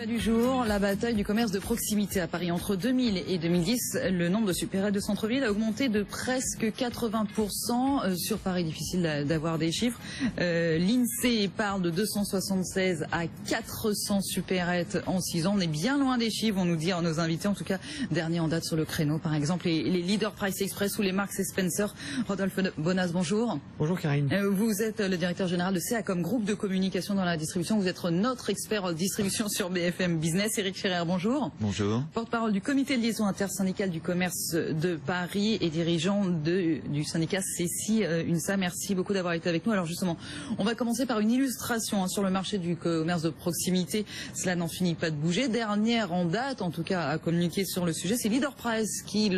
Débat du jour, la bataille du commerce de proximité à Paris. Entre 2000 et 2010, le nombre de supérettes de centre-ville a augmenté de presque 80%. Sur Paris, difficile d'avoir des chiffres. L'INSEE parle de 276 à 400 supérettes en 6 ans. On est bien loin des chiffres, vont nous dire nos invités. En tout cas, dernier en date sur le créneau, par exemple, les Leader Price Express ou les Marks & Spencer. Rodolphe Bonas, bonjour. Bonjour Karine. Vous êtes le directeur général de CEACOM, groupe de communication dans la distribution. Vous êtes notre expert en distribution sur BFM Business. Éric Scherer, bonjour. Bonjour. Porte-parole du comité de liaison intersyndical du commerce de Paris et dirigeant du syndicat CECI UNSA. Merci beaucoup d'avoir été avec nous. Alors justement, on va commencer par une illustration sur le marché du commerce de proximité. Cela n'en finit pas de bouger. Dernière en date, en tout cas, à communiquer sur le sujet, c'est Leader Price qui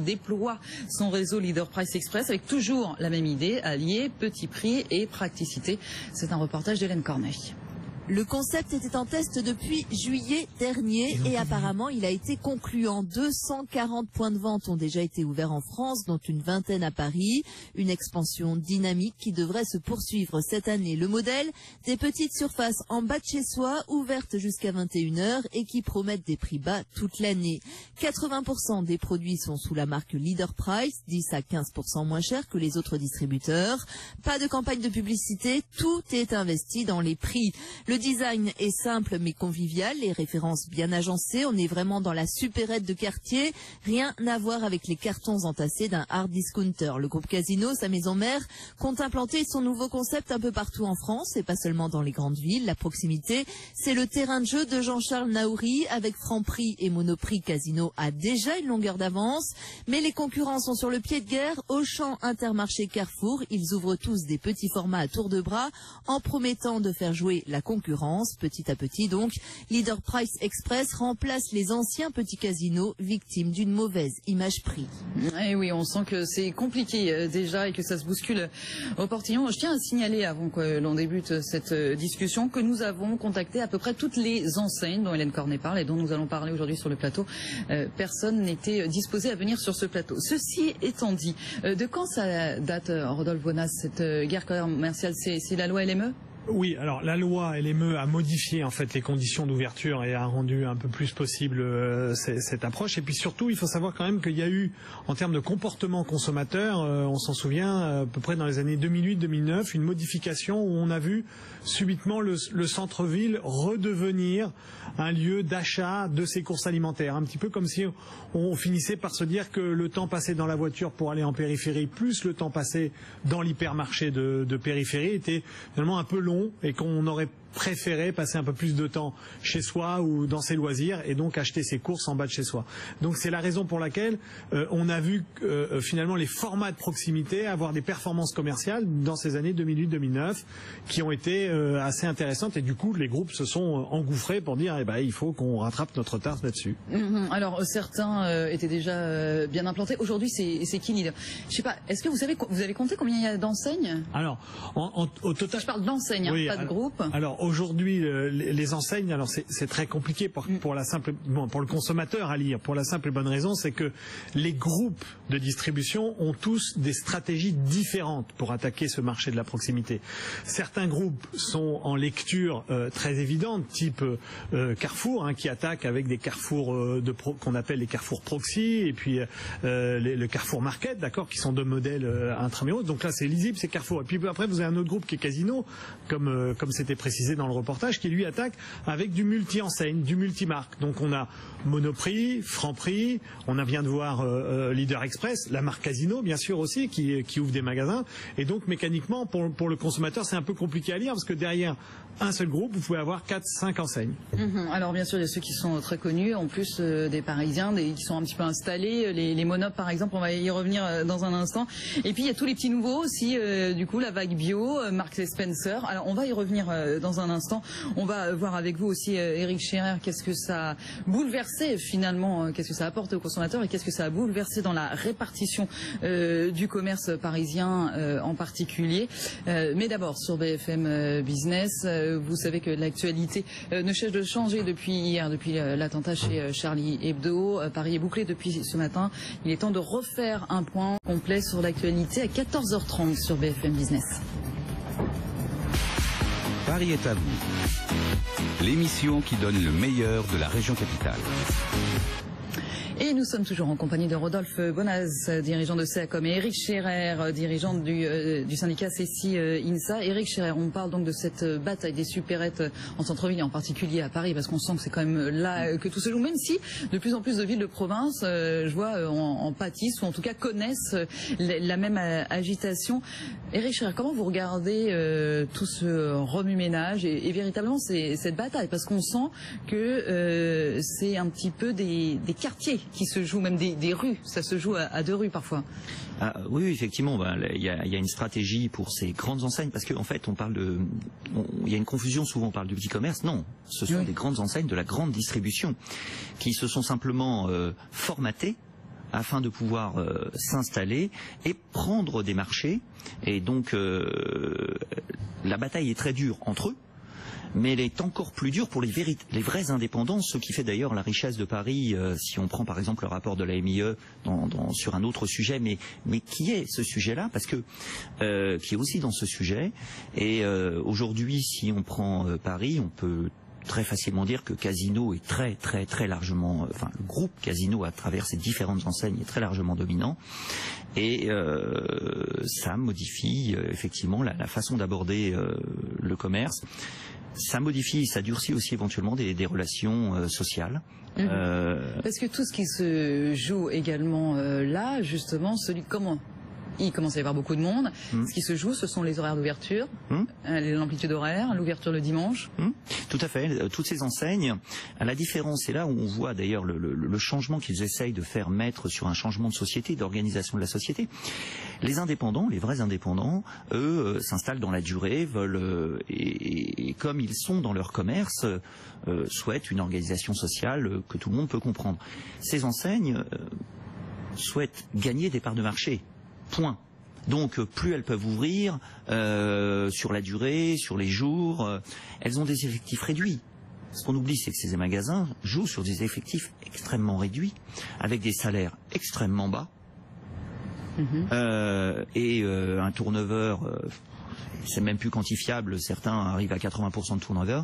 déploie son réseau Leader Price Express avec toujours la même idée, allier petit prix et praticité. C'est un reportage d'Hélène Corneille. Le concept était en test depuis juillet dernier et apparemment il a été concluant. 240 points de vente ont déjà été ouverts en France, dont une vingtaine à Paris. Une expansion dynamique qui devrait se poursuivre cette année. Le modèle, des petites surfaces en bas de chez soi, ouvertes jusqu'à 21h et qui promettent des prix bas toute l'année. 80% des produits sont sous la marque Leader Price, 10 à 15% moins cher que les autres distributeurs. Pas de campagne de publicité, tout est investi dans les prix. Le design est simple mais convivial, les références bien agencées, on est vraiment dans la supérette de quartier, rien à voir avec les cartons entassés d'un hard discounter. Le groupe Casino, sa maison mère, compte implanter son nouveau concept un peu partout en France et pas seulement dans les grandes villes. La proximité, c'est le terrain de jeu de Jean-Charles Naouri. Avec Franprix et Monoprix, Casino a déjà une longueur d'avance, mais les concurrents sont sur le pied de guerre. Auchan, Intermarché, Carrefour, ils ouvrent tous des petits formats à tour de bras en promettant de faire jouer la concurrence. Petit à petit donc, Leader Price Express remplace les anciens petits casinos victimes d'une mauvaise image prix. Et oui, on sent que c'est compliqué déjà et que ça se bouscule au portillon. Je tiens à signaler avant que l'on débute cette discussion que nous avons contacté à peu près toutes les enseignes dont Hélène Corneille parle et dont nous allons parler aujourd'hui sur le plateau. Personne n'était disposé à venir sur ce plateau. Ceci étant dit, de quand ça date, Rodolphe Bonas, cette guerre commerciale? C'est la loi LME? Oui, alors la loi LME a modifié en fait les conditions d'ouverture et a rendu un peu plus possible cette approche. Et puis surtout, il faut savoir quand même qu'il y a eu, en termes de comportement consommateur, on s'en souvient à peu près dans les années 2008-2009, une modification où on a vu subitement le centre-ville redevenir un lieu d'achat de ces courses alimentaires. Un petit peu comme si on finissait par se dire que le temps passé dans la voiture pour aller en périphérie, plus le temps passé dans l'hypermarché de périphérie était finalement un peu long et qu'on aurait préféré passer un peu plus de temps chez soi ou dans ses loisirs et donc acheter ses courses en bas de chez soi. Donc c'est la raison pour laquelle on a vu finalement les formats de proximité avoir des performances commerciales dans ces années 2008-2009 qui ont été assez intéressantes et du coup les groupes se sont engouffrés pour dire il faut qu'on rattrape notre retard là-dessus. Alors certains étaient déjà bien implantés. Aujourd'hui c'est qui leader? Je sais pas, est-ce que vous avez compté combien il y a d'enseignes? Alors au total... Je parle d'enseignes, oui, pas de groupe. Alors aujourd'hui, les enseignes, alors c'est très compliqué pour le consommateur à lire, pour la simple et bonne raison, c'est que les groupes de distribution ont tous des stratégies différentes pour attaquer ce marché de la proximité. Certains groupes sont en lecture très évidente, type Carrefour, qui attaque avec des carrefours qu'on appelle les carrefours proxy, et puis le Carrefour Market, d'accord, qui sont deux modèles intramuros. Donc là, c'est lisible, c'est Carrefour. Et puis après, vous avez un autre groupe qui est Casino, comme c'était précisé dans le reportage, qui lui attaque avec du multi-enseigne, du multi-marque. Donc on a Monoprix, Franprix, on vient de voir Leader Express, la marque Casino bien sûr aussi qui ouvre des magasins. Et donc mécaniquement pour le consommateur c'est un peu compliqué à lire parce que derrière un seul groupe vous pouvez avoir 4-5 enseignes. Alors bien sûr il y a ceux qui sont très connus, en plus des Parisiens, qui sont un petit peu installés, les Monop par exemple, on va y revenir dans un instant. Et puis il y a tous les petits nouveaux aussi, du coup la vague bio, Marks & Spencer. Alors on va y revenir dans un instant. On va voir avec vous aussi, Éric Scherer, qu'est-ce que ça a bouleversé finalement, qu'est-ce que ça apporte aux consommateurs et qu'est-ce que ça a bouleversé dans la répartition du commerce parisien en particulier. Mais d'abord sur BFM Business, vous savez que l'actualité ne cesse de changer depuis hier, depuis l'attentat chez Charlie Hebdo. Paris est bouclé depuis ce matin. Il est temps de refaire un point complet sur l'actualité à 14h30 sur BFM Business. Paris est à vous. L'émission qui donne le meilleur de la région capitale. Et nous sommes toujours en compagnie de Rodolphe Bonaz, dirigeant de CEACOM, et Eric Scherer, dirigeant du syndicat CECI INSA. Eric Scherer, on parle donc de cette bataille des supérettes en centre-ville et en particulier à Paris, parce qu'on sent que c'est quand même là que tout se joue, même si de plus en plus de villes de province, je vois, en pâtissent ou en tout cas connaissent la même agitation. Eric Scherer, comment vous regardez tout ce remue-ménage et véritablement cette bataille? Parce qu'on sent que c'est un petit peu des quartiers qui se jouent, même des rues, ça se joue à 2 rues parfois. Ah, oui, effectivement, il y a une stratégie pour ces grandes enseignes, parce qu'en fait, il y a une confusion, souvent on parle du petit commerce. Non, ce sont des grandes enseignes de la grande distribution qui se sont simplement formatées afin de pouvoir s'installer et prendre des marchés. Et donc, la bataille est très dure entre eux, mais elle est encore plus dure pour les vrais indépendants, ce qui fait d'ailleurs la richesse de Paris, si on prend par exemple le rapport de la MIE sur un autre sujet, mais qui est ce sujet-là, parce que qui est aussi dans ce sujet. Et aujourd'hui, si on prend Paris, on peut très facilement dire que Casino est très largement, enfin le groupe Casino à travers ses différentes enseignes est très largement dominant, et ça modifie effectivement la façon d'aborder le commerce. Ça modifie, ça durcit aussi éventuellement des relations sociales. Parce que tout ce qui se joue également là, justement, il commence à y avoir beaucoup de monde. Ce qui se joue, ce sont les horaires d'ouverture, l'amplitude horaire, l'ouverture le dimanche. Tout à fait. Toutes ces enseignes, la différence, c'est là où on voit d'ailleurs le changement qu'ils essayent de faire mettre sur un changement de société, d'organisation de la société. Les indépendants, les vrais indépendants, eux, s'installent dans la durée, veulent, et comme ils sont dans leur commerce, souhaitent une organisation sociale que tout le monde peut comprendre. Ces enseignes souhaitent gagner des parts de marché. Point. Donc plus elles peuvent ouvrir sur la durée, sur les jours, elles ont des effectifs réduits. Ce qu'on oublie, c'est que ces magasins jouent sur des effectifs extrêmement réduits, avec des salaires extrêmement bas, et un turnover, c'est même plus quantifiable, certains arrivent à 80% de turnover.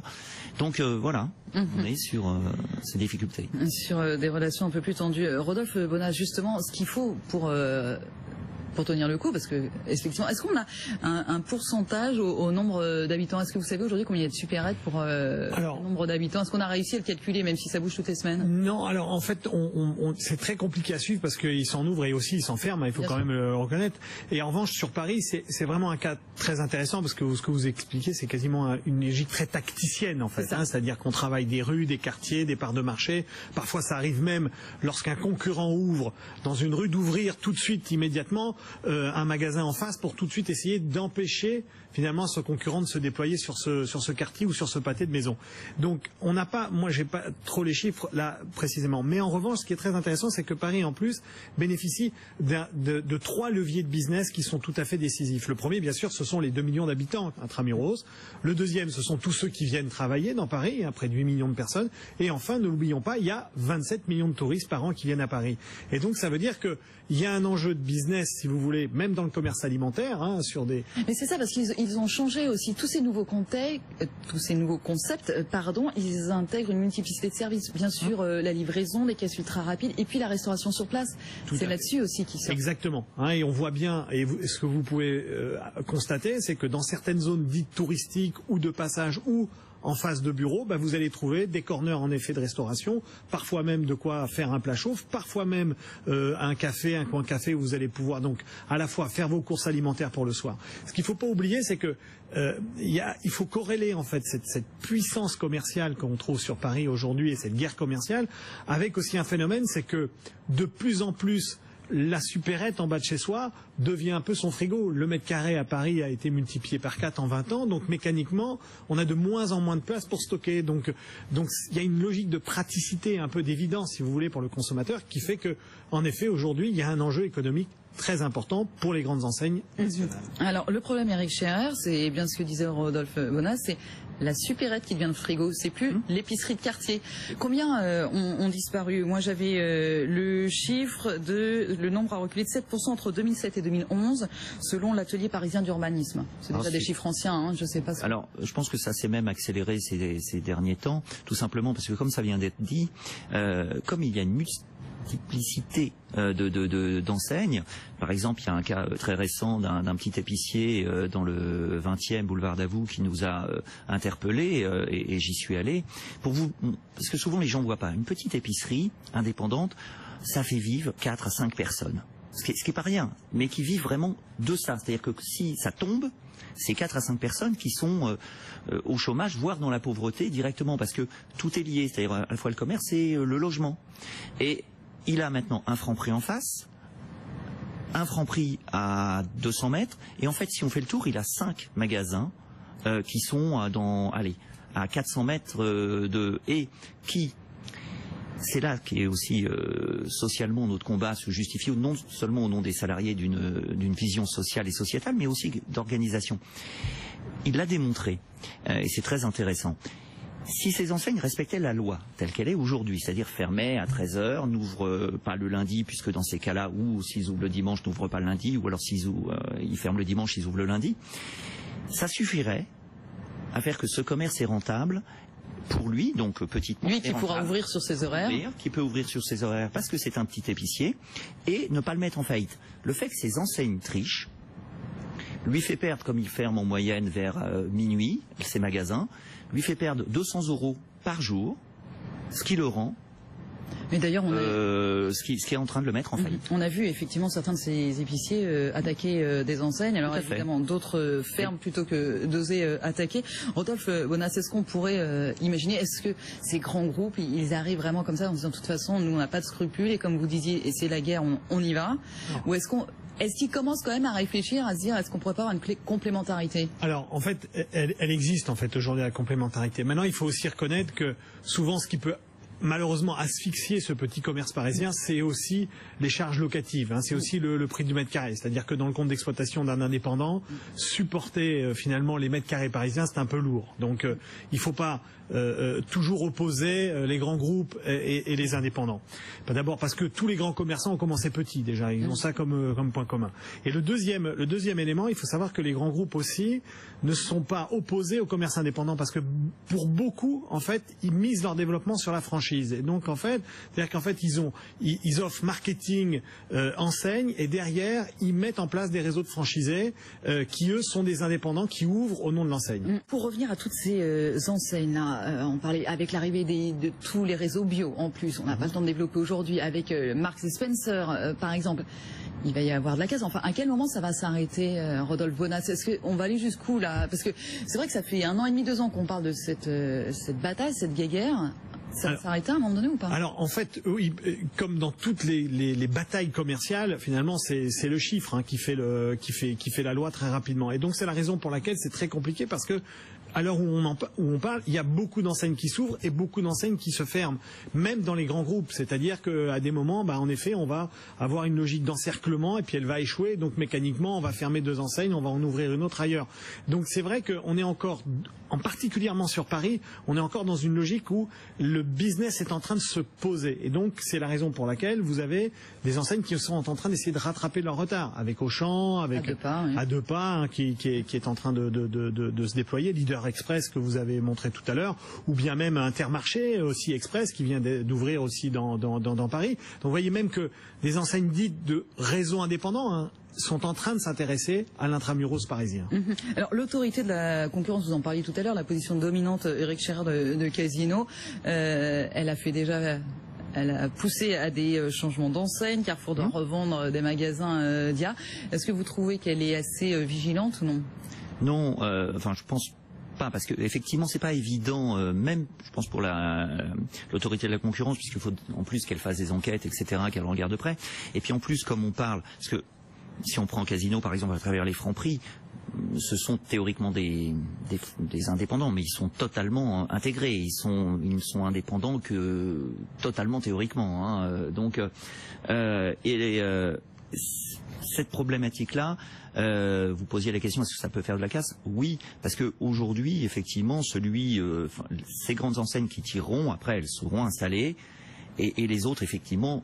Donc voilà, on est sur ces difficultés. Sur des relations un peu plus tendues. Rodolphe Bonaz, justement, ce qu'il faut pour tenir le coup, parce que effectivement, est-ce qu'on a un pourcentage au nombre d'habitants? Est-ce que vous savez aujourd'hui combien il y a de supérettes pour le nombre d'habitants? Est-ce qu'on a réussi à le calculer, même si ça bouge toutes les semaines? Non, alors en fait, c'est très compliqué à suivre parce qu'ils s'en ouvrent et aussi ils s'enferment, il faut quand même le reconnaître. Et en revanche, sur Paris, c'est vraiment un cas très intéressant parce que ce que vous expliquez, c'est quasiment une logique très tacticienne en fait, c'est-à-dire qu'on travaille des rues, des quartiers, des parts de marché. Parfois, ça arrive même lorsqu'un concurrent ouvre dans une rue d'ouvrir tout de suite, immédiatement, un magasin en face pour tout de suite essayer d'empêcher finalement ce concurrent de se déployer sur ce quartier ou sur ce pâté de maison. Donc on n'a pas, moi j'ai pas trop les chiffres là précisément, mais en revanche ce qui est très intéressant c'est que Paris en plus bénéficie de 3 leviers de business qui sont tout à fait décisifs. Le premier bien sûr ce sont les 2 millions d'habitants intramuros, le deuxième ce sont tous ceux qui viennent travailler dans Paris, près de 8 millions de personnes, et enfin ne l'oublions pas, il y a 27 millions de touristes par an qui viennent à Paris. Et donc ça veut dire que il y a un enjeu de business, si vous voulez, même dans le commerce alimentaire, sur des... Mais c'est ça, parce qu'ils ont changé aussi tous ces nouveaux concepts, ils intègrent une multiplicité de services. Bien sûr, la livraison, des caisses ultra rapides, et puis la restauration sur place. C'est là-dessus aussi qu'ils sortent. Exactement. Et on voit bien, et ce que vous pouvez constater, c'est que dans certaines zones dites touristiques ou de passage ou en face de bureaux, vous allez trouver des corners en effet de restauration, parfois même de quoi faire un plat chauffe, parfois même un café, un coin café où vous allez pouvoir donc à la fois faire vos courses alimentaires pour le soir. Ce qu'il ne faut pas oublier, c'est que il faut corréler en fait cette puissance commerciale qu'on trouve sur Paris aujourd'hui et cette guerre commerciale avec aussi un phénomène, c'est que de plus en plus la supérette en bas de chez soi devient un peu son frigo. Le mètre carré à Paris a été multiplié par 4 en 20 ans, donc mécaniquement, on a de moins en moins de place pour stocker. Donc il y a une logique de praticité, un peu d'évidence, si vous voulez, pour le consommateur, qui fait que, en effet, aujourd'hui, il y a un enjeu économique très important pour les grandes enseignes nationales. Alors, le problème, Eric Scherer, c'est bien ce que disait Rodolphe Bonaz, c'est la supérette qui devient le frigo, c'est plus l'épicerie de quartier. Combien ont disparu? Moi j'avais le chiffre le nombre a reculé de 7% entre 2007 et 2011 selon l'atelier parisien d'urbanisme. C'est déjà des chiffres anciens, hein, je sais pas. Alors je pense que ça s'est même accéléré ces derniers temps, tout simplement parce que comme ça vient d'être dit, comme il y a une multiplicité d'enseignes. Par exemple, il y a un cas très récent d'un petit épicier dans le 20e boulevard Davout qui nous a interpellés et j'y suis allé. Parce que souvent les gens ne voient pas. Une petite épicerie indépendante, ça fait vivre 4 à 5 personnes. Ce qui est pas rien, mais qui vivent vraiment de ça. C'est-à-dire que si ça tombe, c'est 4 à 5 personnes qui sont au chômage, voire dans la pauvreté directement, parce que tout est lié. C'est-à-dire à la fois le commerce et le logement. Et il a maintenant un Franprix en face, un Franprix à 200 mètres, et en fait, si on fait le tour, il a 5 magasins qui sont à 400 mètres et qui, c'est là qu'est aussi socialement notre combat se justifie, non seulement au nom des salariés d'une vision sociale et sociétale, mais aussi d'organisation. Il l'a démontré, et c'est très intéressant. Si ces enseignes respectaient la loi telle qu'elle est aujourd'hui, c'est-à-dire fermées à 13h, n'ouvrent pas le lundi, puisque dans ces cas-là, ou s'ils ouvrent le dimanche, n'ouvrent pas le lundi, ou alors s'ils ils ferment le dimanche, ils ouvrent le lundi, ça suffirait à faire que ce commerce est rentable pour lui, donc petitement. Lui qui pourra ouvrir sur ses horaires. Qui peut ouvrir sur ses horaires parce que c'est un petit épicier, et ne pas le mettre en faillite. Le fait que ces enseignes trichent lui fait perdre, comme il ferme en moyenne vers minuit, ses magasins, lui fait perdre 200 € par jour, ce qui le rend, mais d'ailleurs, ce qui est en train de le mettre en faillite. On a vu effectivement certains de ces épiciers attaquer des enseignes. Alors évidemment, d'autres ferment plutôt que d'oser attaquer. Rodolphe Bonas, est-ce qu'on pourrait imaginer, est-ce que ces grands groupes, ils arrivent vraiment comme ça en disant de toute façon, nous on n'a pas de scrupules et comme vous disiez, et c'est la guerre, on y va? Ou est-ce qu'ils commencent quand même à réfléchir, à se dire, est-ce qu'on pourrait pas avoir une complémentarité? Alors, en fait, elle existe en fait aujourd'hui la complémentarité. Maintenant, il faut aussi reconnaître que souvent, ce qui peut malheureusement asphyxier ce petit commerce parisien, c'est aussi les charges locatives, hein, c'est aussi le prix du mètre carré. C'est-à-dire que dans le compte d'exploitation d'un indépendant, supporter finalement les mètres carrés parisiens, c'est un peu lourd. Donc il ne faut pas toujours opposer les grands groupes et les indépendants. D'abord parce que tous les grands commerçants ont commencé petits déjà, ils ont ça comme point commun. Et le deuxième élément, il faut savoir que les grands groupes aussi ne sont pas opposés au commerce indépendant parce que pour beaucoup, en fait, ils misent leur développement sur la franchise. Et donc en fait, c'est-à-dire qu'en fait ils offrent marketing, enseigne, et derrière ils mettent en place des réseaux de franchisés qui eux sont des indépendants qui ouvrent au nom de l'enseigne. Pour revenir à toutes ces enseignes-là, on parlait avec l'arrivée de tous les réseaux bio en plus, on n'a pas le temps de développer aujourd'hui avec Marks & Spencer par exemple. Il va y avoir de la casse. Enfin, à quel moment ça va s'arrêter, Rodolphe Bonas? Est-ce qu'on va aller jusqu'où là? Parce que c'est vrai que ça fait 1 an et demi, 2 ans qu'on parle de cette bataille, cette guéguerre. Ça va s'arrêter à un moment donné ou pas? Alors en fait, oui, comme dans toutes les batailles commerciales, finalement c'est le chiffre hein, qui fait la loi très rapidement. Et donc c'est la raison pour laquelle c'est très compliqué parce que à l'heure où on parle, il y a beaucoup d'enseignes qui s'ouvrent et beaucoup d'enseignes qui se ferment, même dans les grands groupes. C'est-à-dire qu'à des moments, en effet, on va avoir une logique d'encerclement et puis elle va échouer. Donc mécaniquement, on va fermer 2 enseignes, on va en ouvrir une autre ailleurs. Donc c'est vrai qu'on est encore, particulièrement sur Paris, on est encore dans une logique où le business est en train de se poser. Et donc c'est la raison pour laquelle vous avez des enseignes qui sont en train d'essayer de rattraper leur retard. Avec Auchan, avec à deux pas hein, qui est en train de se déployer. Leader Express que vous avez montré tout à l'heure, ou bien même Intermarché aussi Express qui vient d'ouvrir aussi dans Paris. Donc vous voyez même que des enseignes dites de réseaux indépendants hein, sont en train de s'intéresser à l'intramuros parisien. Alors l'autorité de la concurrence, vous en parliez tout à l'heure, la position dominante Éric Scherer de Casino, elle a fait déjà... Elle a poussé à des changements d'enseigne. Carrefour doit revendre des magasins Dia. Est-ce que vous trouvez qu'elle est assez vigilante ou non? Non, enfin je pense pas, parce que effectivement c'est pas évident, même je pense pour l'autorité de la concurrence, puisqu'il faut en plus qu'elle fasse des enquêtes, etc., qu'elle regarde de près. Et puis en plus, comme on parle, parce que si on prend Casino par exemple à travers les Franprix, ce sont théoriquement des indépendants, mais ils sont totalement intégrés. Ils ne sont indépendants que totalement théoriquement. Hein. Donc, cette problématique-là, vous posiez la question, est-ce que ça peut faire de la casse? Oui, parce que aujourd'hui, effectivement, ces grandes enseignes qui tireront, après elles seront installées, et les autres, effectivement,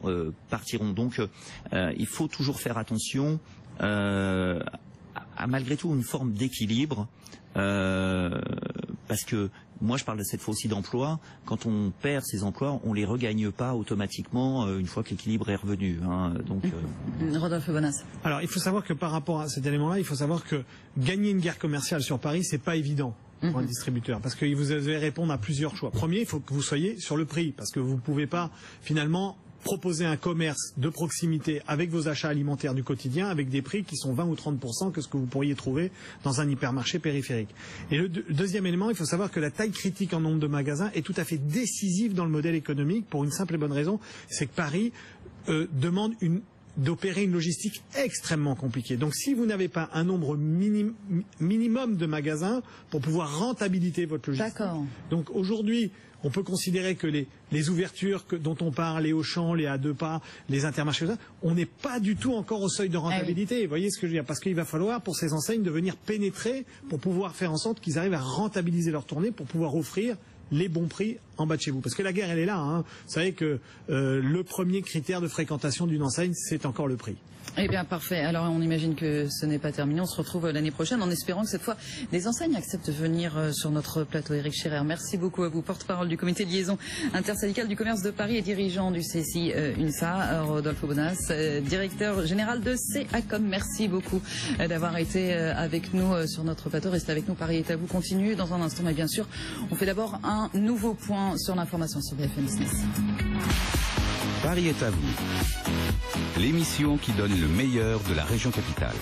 partiront. Donc, il faut toujours faire attention à malgré tout une forme d'équilibre, parce que moi je parle de cette fois aussi d'emploi. Quand on perd ces emplois, on les regagne pas automatiquement une fois que l'équilibre est revenu. Donc, Rodolphe Bonas. Alors il faut savoir que par rapport à cet élément-là, il faut savoir que gagner une guerre commerciale sur Paris, c'est pas évident pour un distributeur, parce que vous allez répondre à plusieurs choix. Premier, il faut que vous soyez sur le prix, parce que vous pouvez pas finalement proposer un commerce de proximité avec vos achats alimentaires du quotidien avec des prix qui sont 20 ou 30% que ce que vous pourriez trouver dans un hypermarché périphérique. Et le deuxième élément, il faut savoir que la taille critique en nombre de magasins est tout à fait décisive dans le modèle économique pour une simple et bonne raison, c'est que Paris demande d'opérer une logistique extrêmement compliquée. Donc si vous n'avez pas un nombre minimum de magasins pour pouvoir rentabiliser votre logistique. D'accord. Donc aujourd'hui, on peut considérer que les ouvertures dont on parle, les Auchan, les A2 Pas, les Intermarchés, on n'est pas du tout encore au seuil de rentabilité. Vous voyez ce que je veux dire? Parce qu'il va falloir pour ces enseignes de venir pénétrer pour pouvoir faire en sorte qu'ils arrivent à rentabiliser leur tournée pour pouvoir offrir les bons prix en bas de chez vous. Parce que la guerre, elle est là. Vous savez que le premier critère de fréquentation d'une enseigne, c'est encore le prix. Eh bien, parfait. Alors, on imagine que ce n'est pas terminé. On se retrouve l'année prochaine en espérant que cette fois, des enseignes acceptent de venir sur notre plateau. Éric Scherer, merci beaucoup à vous, porte-parole du comité de liaison intersyndical du commerce de Paris et dirigeant du CSI UNSA. Rodolphe Bonas, directeur général de CACOM. Merci beaucoup d'avoir été avec nous sur notre plateau. Restez avec nous. Paris est à vous. Continue dans un instant. Mais bien sûr, on fait d'abord un nouveau point sur l'information sur BFM Business. Paris est à vous. L'émission qui donne le meilleur de la région capitale.